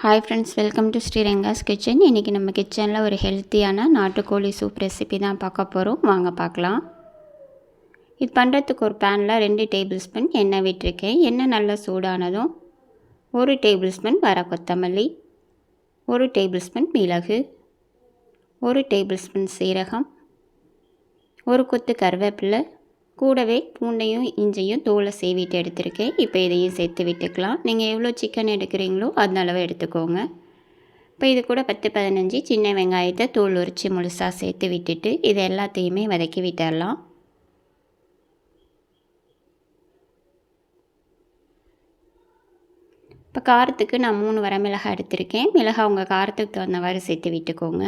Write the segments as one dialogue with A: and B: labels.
A: Hi friends, welcome to Sriranga's kitchen. இன்றைக்கி நம்ம கிச்சனில் ஒரு ஹெல்த்தியான நாட்டுக்கோழி சூப் ரெசிபி தான் பார்க்க போகிறோம். வாங்க பார்க்கலாம். இது பண்ணுறதுக்கு ஒரு பேனில் 2 டேபிள் ஸ்பூன் எண்ணெய் விட்டுருக்கேன். எண்ணெய் நல்லா சூடானதும் 1 டேபிள் ஸ்பூன் வர கொத்தமல்லி, 1 டேபிள் ஸ்பூன் மிளகு, 1 டேபிள் ஸ்பூன் சீரகம், 1 கொத்து கருவேப்பிலை, கூடவே பூண்டையும் இஞ்சியும் தோலை சீவிட்டு எடுத்துருக்கேன். இப்போ இதையும் சேர்த்து விட்டுக்கலாம். நீங்கள் எவ்வளோ சிக்கன் எடுக்கிறீங்களோ அந்த அளவு எடுத்துக்கோங்க. இப்போ இது கூட 10-15 சின்ன வெங்காயத்தை தோல் உரித்து முழுசாக சேர்த்து விட்டுட்டு இது எல்லாத்தையுமே வதக்கி விட்டுடலாம். இப்போ காரத்துக்கு நான் 3 வரமிளகாய் எடுத்திருக்கேன். மிளகாய் உங்கள் காரத்துக்கு தகுந்தவாறு சேர்த்து விட்டுக்கோங்க.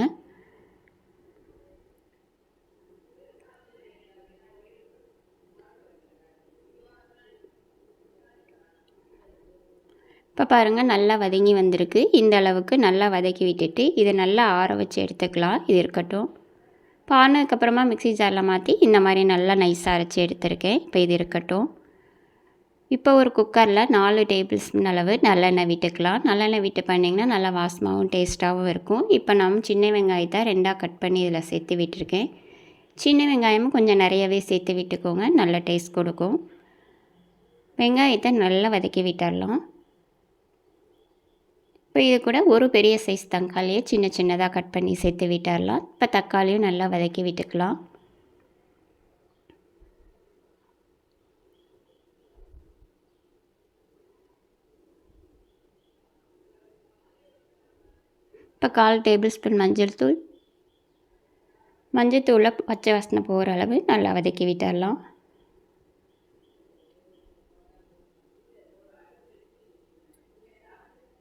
A: இப்போ பாருங்கள், நல்லா வதங்கி வந்திருக்கு. இந்த அளவுக்கு நல்லா வதக்கி விட்டுட்டு இதை நல்லா ஆற வச்சு எடுத்துக்கலாம். இது இருக்கட்டும். இப்போ ஆனதுக்கப்புறமா மிக்ஸி ஜாரில் மாற்றி இந்த மாதிரி நல்லா நைஸாக அரைச்சி எடுத்துருக்கேன். இப்போ இது இருக்கட்டும். இப்போ ஒரு குக்கரில் 4 டேபிள் ஸ்பூன் அளவு நல்லெண்ணெய் விட்டுக்கலாம். நல்லெண்ணெய் விட்டு பண்ணிங்கன்னா நல்லா வாசமாகவும் டேஸ்ட்டாகவும் இருக்கும். இப்போ நான் சின்ன வெங்காயத்தை 2ஆக கட் பண்ணி இதில் சேர்த்து விட்டுருக்கேன். சின்ன வெங்காயமும் கொஞ்சம் நிறையவே சேர்த்து விட்டுக்கோங்க, நல்ல டேஸ்ட் கொடுக்கும். வெங்காயத்தை நல்லா வதக்கி விட்டுடலாம். இப்போ இது கூட ஒரு பெரிய சைஸ் தக்காளியை சின்ன சின்னதாக கட் பண்ணி சேர்த்து விட்டுடலாம். இப்போ தக்காளியும் நல்லா வதக்கி விட்டுக்கலாம். இப்போ 1/4 டேபிள் ஸ்பூன் மஞ்சள் தூளை பச்சை வாசனை போகிற அளவு நல்லா வதக்கி விட்டுடலாம்.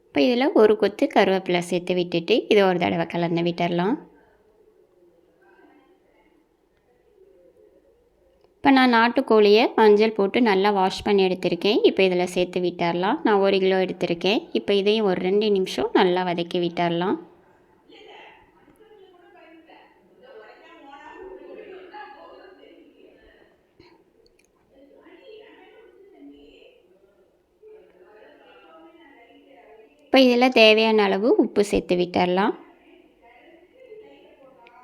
A: இப்போ இதில் ஒரு கொத்து கருவேப்பிலை சேர்த்து விட்டுட்டு இதை ஒரு தடவை கலந்து விட்டுடலாம். இப்போ நான் நாட்டுக்கோழியை மஞ்சள் போட்டு நல்லா வாஷ் பண்ணி எடுத்திருக்கேன். இப்போ இதில் சேர்த்து விட்டுடலாம். நான் 1 கிலோ எடுத்திருக்கேன். இப்போ இதையும் ஒரு 2 நிமிஷம் நல்லா வதக்கி விட்டுடலாம். இப்போ இதில் தேவையான அளவு உப்பு சேர்த்து விட்டுடலாம்.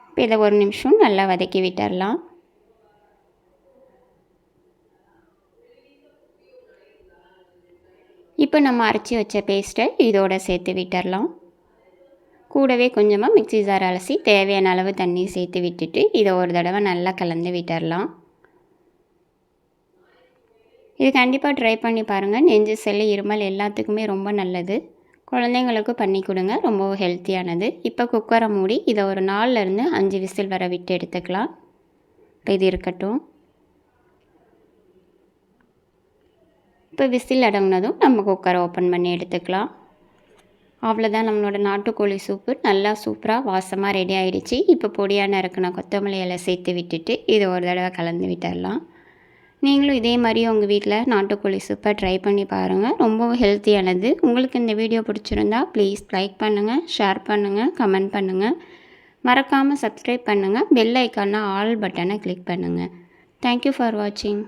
A: இப்போ இதை 1 நிமிஷம் நல்லா வதக்கி விட்டுடலாம். இப்போ நம்ம அரைச்சி வச்ச பேஸ்ட்டை இதோட சேர்த்து விட்டுடலாம். கூடவே கொஞ்சமாக மிக்ஸி ஜார் அலசி தேவையான அளவு தண்ணி சேர்த்து விட்டுட்டு இதை ஒரு தடவை நல்லா கலந்து விட்டுடலாம். இது கண்டிப்பாக ட்ரை பண்ணி பாருங்கள். நெஞ்சு சளி, இருமல் எல்லாத்துக்குமே ரொம்ப நல்லது. குழந்தைங்களுக்கு பண்ணி கொடுங்க, ரொம்ப ஹெல்த்தியானது. இப்போ குக்கரை மூடி இதை ஒரு 4லேருந்து 5 விசில் வர விட்டு எடுத்துக்கலாம். இப்போ இது இருக்கட்டும். இப்போ விசில் அடங்கினதும் நம்ம குக்கரை ஓப்பன் பண்ணி எடுத்துக்கலாம். அவ்வளோதான், நம்மளோட நாட்டுக்கோழி சூப்பு நல்லா சூப்பராக வாசமாக ரெடி ஆகிடுச்சு. இப்போ பொடியாக நறுக்கின கொத்தமல்லி இலை சேர்த்து விட்டுட்டு இதை ஒரு தடவை கலந்து விட்டுடலாம். நீங்களும் இதே மாதிரி உங்கள் வீட்டில் நாட்டுக்கோழி சூப்பை ட்ரை பண்ணி பாருங்கள். ரொம்பவும் ஹெல்த்தியானது. உங்களுக்கு இந்த வீடியோ பிடிச்சிருந்தா ப்ளீஸ் லைக் பண்ணுங்கள், ஷேர் பண்ணுங்கள், கமெண்ட் பண்ணுங்கள். மறக்காமல் சப்ஸ்கிரைப் பண்ணுங்கள். பெல் ஐக்கான ஆல் பட்டனை கிளிக் பண்ணுங்கள். தேங்க்யூ ஃபார் வாட்சிங்.